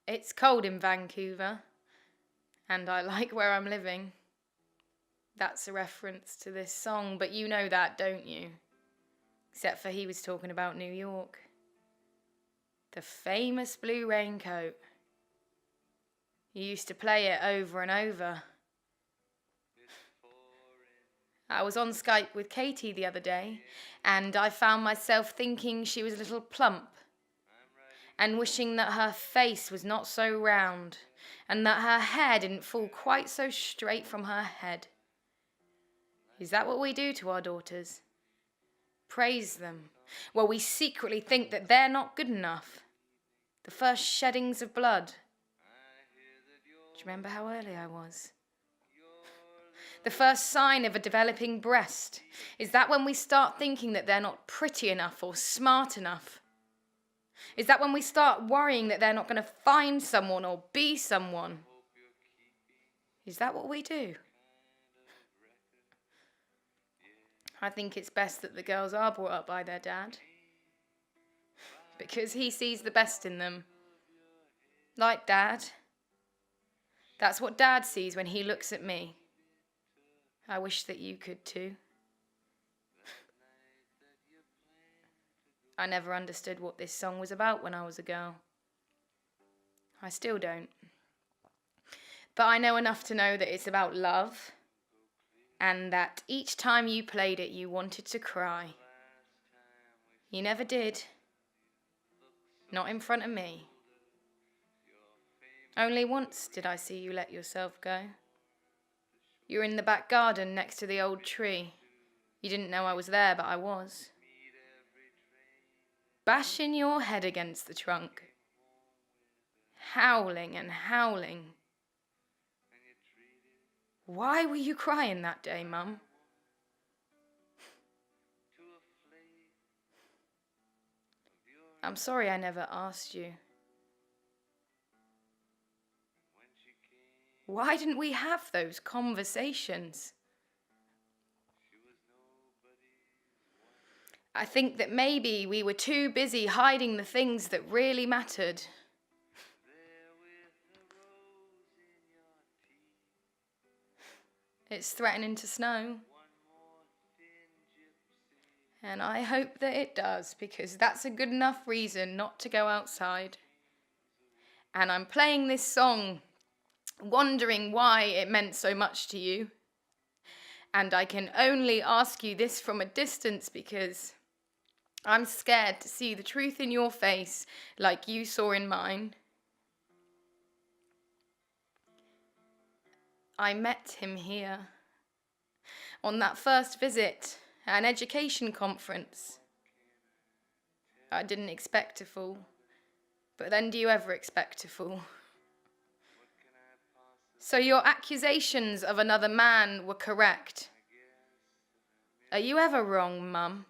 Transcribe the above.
It's cold in Vancouver, and I like where I'm living. That's a reference to this song, but you know that, don't you? Except for he was talking about New York. The famous blue raincoat. You used to play it over and over. I was on Skype with Katie the other day, and I found myself thinking she was a little plump, and wishing that her face was not so round, and that her hair didn't fall quite so straight from her head. Is that what we do to our daughters? Praise them, while we secretly think that they're not good enough. The first sheddings of blood. Do you remember how early I was? The first sign of a developing breast. Is that when we start thinking that they're not pretty enough or smart enough? Is that when we start worrying that they're not going to find someone or be someone? Is that what we do? I think it's best that the girls are brought up by their dad, because he sees the best in them. Like Dad. That's what Dad sees when he looks at me. I wish that you could too. I never understood what this song was about when I was a girl. I still don't. But I know enough to know that it's about love, and that each time you played it, you wanted to cry. You never did. Not in front of me. Only once did I see you let yourself go. You were in the back garden next to the old tree. You didn't know I was there, but I was. Bashing your head against the trunk. Howling and howling. Why were you crying that day, Mum? I'm sorry I never asked you. Why didn't we have those conversations? I think that maybe we were too busy hiding the things that really mattered. It's threatening to snow. And I hope that it does, because that's a good enough reason not to go outside. And I'm playing this song, wondering why it meant so much to you. And I can only ask you this from a distance, because I'm scared to see the truth in your face like you saw in mine. I met him here on that first visit at an education conference. I didn't expect to fall, but then do you ever expect to fall? So your accusations of another man were correct. Are you ever wrong, Mum?